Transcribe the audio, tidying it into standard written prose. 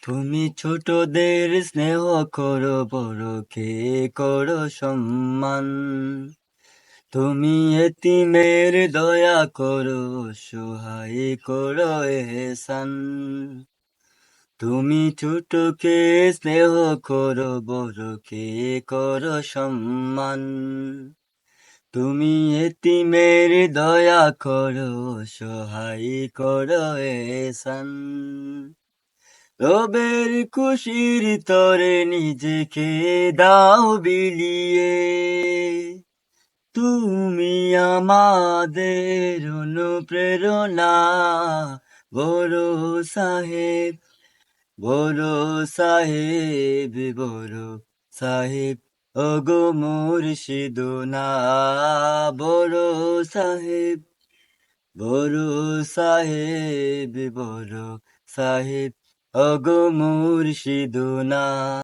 তুমি ছোটদের স্নেহ করো, বড়কে করো সম্মান। তুমি এতিমের দয়া করো, সহায় করো এহসান। তুমি ছোটকে স্নেহ করো, বড়কে করো সম্মান। তুমি এতিমের দয়া করো, সহায় করো এহসান। রবের খুশির তরে নিজেকে দাও বিলিয়ে, তুমি আমাদের অনুপ্রেরণা। বড় সাহেব, বড় সাহেব, বড় সাহেব, ওগো মুর্শিদুনা। বড় সাহেব, বড় সাহেব, বড় সাহেব, ওগো মুর্শিদুনা।